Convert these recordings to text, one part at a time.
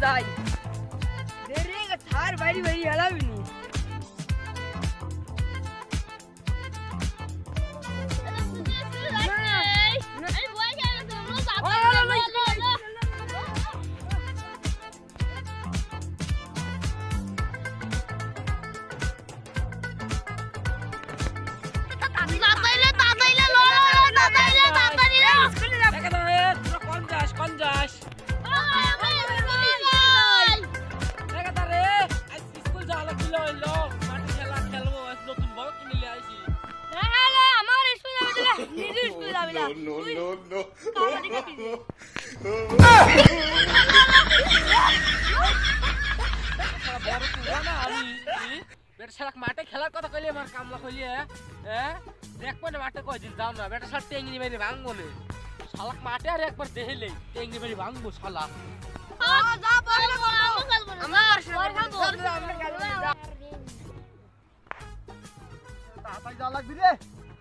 যাই দেরি থার বাইরে বাইরে হেলাবি নি মাঠে খেলার কথা কইলে আমার কামলা কইলে দেখবো না মাঠে কয়দিন যাও না বেটা সার টেঙ্গি বাড়ি ভাঙবো না শালাক মাঠে আর একবার দেখলে টেঙ্গি বাড়ি ভাঙবো শালা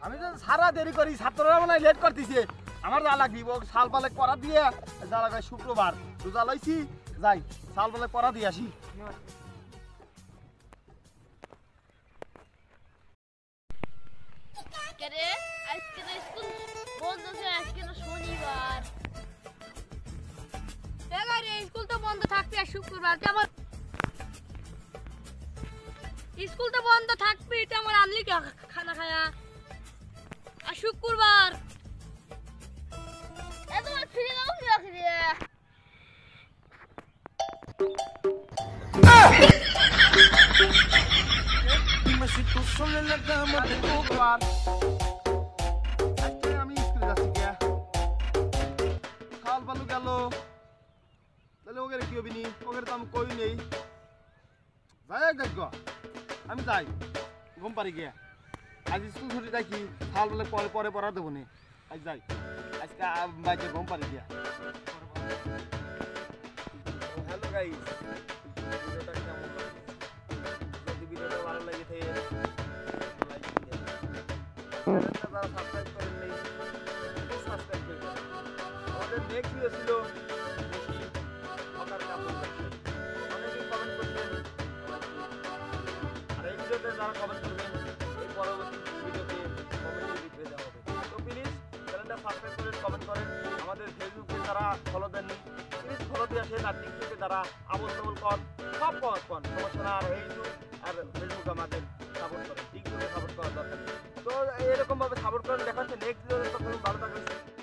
আমি তো সারা দেরি করি ছাত্ররা মানে লেট করতেছে আমার যা লাগবি সাল পালে পড়া দিয়ে যা লাগাই শুক্রবার রোজা লইছি যাই সাল পালে পড়া দিয়ে আসি স্কুল তো বন্ধ থাকবে শুক্রবার আমার স্কুল তো বন্ধ থাকবে এটা আমার আনলি খানা খায়া আর শুক্রবার তোমার ফিরে যাও কি রাখি আমি স্কুলে যাচ্ছি গিয়া সাল পালু গেল তাহলে ওকে কি হবি নি ওকে তো আমি কই নেই যাই দেখ আমি যাই ঘুম পারি গিয়া আজ স্কুল ছুটি দেখি সাল বলে পরে পরে পড়া দেবো নি আজ যাই আজকে বাইকে ঘুম পারি গিয়া হ্যালো গাইস ভিডিওটা কেমন লাগলো যদি ভিডিওটা ভালো লাগে থাকে লাইক দিয়ে যারা সাবস্ক্রাইব করেন নাই সাবস্ক্রাইব করে দেন আমাদের নেক্সট ভিডিও ছিল অকার কাপড় অনেকেই কমেন্ট করছেন আর এই ভিডিওতে যারা কমেন্ট করবেন এই পরবর্তী ভিডিওতে কমেন্টে লিখে দেওয়া হবে তো প্লিজ চ্যানেলটা সাবস্ক্রাইব করেন কমেন্ট করেন আমাদের ফেসবুকে যারা ফলো দেননি প্লিজ ফলো দিয়ে আসেন আর টিকটকে যারা আবল তাবল কন সব কন সমস্যা না আর ইউটিউব আর ফেসবুক আমাদের সাপোর্ট করেন টিকটকে সাপোর্ট করার দরকার তো এরকম ভাবে সাপোর্ট করেন দেখা হচ্ছে নেক্সট ভিডিওতে ভালো থাকবেন